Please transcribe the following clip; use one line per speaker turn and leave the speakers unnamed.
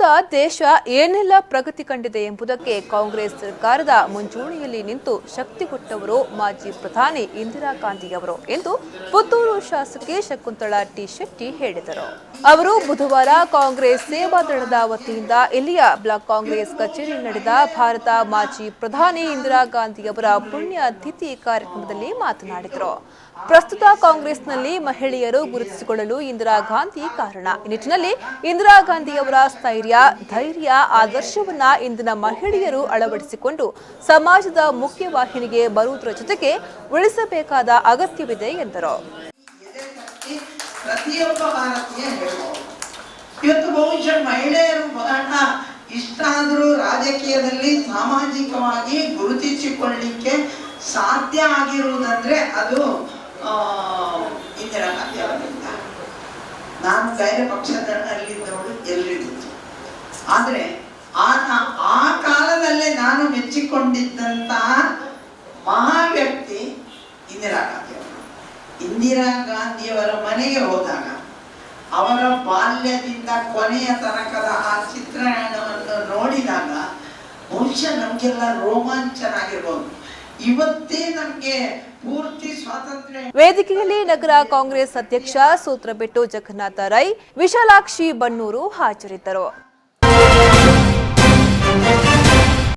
ಪ್ರಸ್ತುತ ದೇಶ ಏನೆಲ್ಲ ಪ್ರಗತಿ ಕಂಡಿದೆ ಎಂಬುದಕ್ಕೆ ಕಾಂಗ್ರೆಸ್ ಸರ್ಕಾರದ ಮುಂಚೂಣಿಯಲ್ಲಿ ನಿಂತು ಶಕ್ತಿ ಕೊಟ್ಟವರು ಮಾಜಿ ಪ್ರಧಾನಿ ಇಂದಿರಾ ಗಾಂಧಿಯವರು ಎಂದು ಪುತ್ತೂರು ಶಾಸಕಿ ಶಕುಂತಳಾ ಟಿ ಶೆಟ್ಟಿ ಹೇಳಿದರು. ಅವರು ಬುಧವಾರ ಕಾಂಗ್ರೆಸ್ ಸೇವಾದಳದ ವತಿಯಿಂದ ಇಲ್ಲಿಯ ಬ್ಲಾಕ್ ಕಾಂಗ್ರೆಸ್ ಕಚೇರಿಯಲ್ಲಿ ನಡೆದ ಭಾರತ ಮಾಜಿ ಪ್ರಧಾನಿ ಇಂದಿರಾ ಗಾಂಧಿಯವರ ಪುಣ್ಯತಿಥಿ ಕಾರ್ಯಕ್ರಮದಲ್ಲಿ ಮಾತನಾಡಿದರು. ಪ್ರಸ್ತುತ ಕಾಂಗ್ರೆಸ್ನಲ್ಲಿ ಮಹಿಳೆಯರು ಗುರುತಿಸಿಕೊಳ್ಳಲು ಇಂದಿರಾ ಗಾಂಧಿ ಕಾರಣ. ಈ ನಿಟ್ಟಿನಲ್ಲಿ ಇಂದಿರಾ ಗಾಂಧಿಯವರ ಸ್ಥೈರ್ಯ, ಧೈರ್ಯ, ಆದರ್ಶವನ್ನ ಇಂದಿನ ಮಹಿಳೆಯರು ಅಳವಡಿಸಿಕೊಂಡು ಸಮಾಜದ ಮುಖ್ಯವಾಹಿನಿಗೆ ಬರುವುದರ ಜೊತೆಗೆ ಉಳಿಸಬೇಕಾದ ಅಗತ್ಯವಿದೆ ಎಂದರು.
ಪ್ರತಿಯೊಬ್ಬ ಭಾರತೀಯ ಇವತ್ತು ಬಹುಶಃ ಮಹಿಳೆಯರು ಬಹಳ ಇಷ್ಟ ಆದರೂ ರಾಜಕೀಯದಲ್ಲಿ ಸಾಮಾಜಿಕವಾಗಿ ಗುರುತಿಸಿಕೊಳ್ಳಲಿಕ್ಕೆ ಸಾಧ್ಯ ಆಗಿರುವುದಂದ್ರೆ ಅದು ಇಂದಿರಾ ಗಾಂಧಿ ಅವರಿಂದ. ನಾನು ಬೇರೆ ಪಕ್ಷದಲ್ಲಿದ್ದವಳು ಎಲ್ಲಿದ್ದು, ಆದರೆ ಆ ಕಾಲದಲ್ಲೇ ನಾನು ಮೆಚ್ಚಿಕೊಂಡಿದ್ದಂತಹ ಮಹಾ ವ್ಯಕ್ತಿ ಇಂದಿರಾ ಗಾಂಧಿ ಅವರು. ಇಂದಿರಾ ಗಾಂಧಿಯವರ ಮನೆಗೆ ಹೋದಾಗ ಅವರ ಬಾಲ್ಯದಿಂದ ಕೊನೆಯ ತನಕದ ಆ ಚಿತ್ರಣವನ್ನು ನೋಡಿದಾಗ ಬಹುಶಃ ನಮಗೆಲ್ಲ ರೋಮಾಂಚನ ಆಗಿರ್ಬೋದು. ಇವತ್ತೇ ನಮಗೆ ಪೂರ್ತಿ ಸ್ವಾತಂತ್ರ್ಯ.
ವೇದಿಕೆಯಲ್ಲಿ ನಗರ ಕಾಂಗ್ರೆಸ್ ಅಧ್ಯಕ್ಷ ಸೂತ್ರಬೆಟ್ಟು ಜಗನ್ನಾಥ ರೈ, ವಿಶಾಲಾಕ್ಷಿ ಬನ್ನೂರು ಹಾಜರಿದ್ದರು.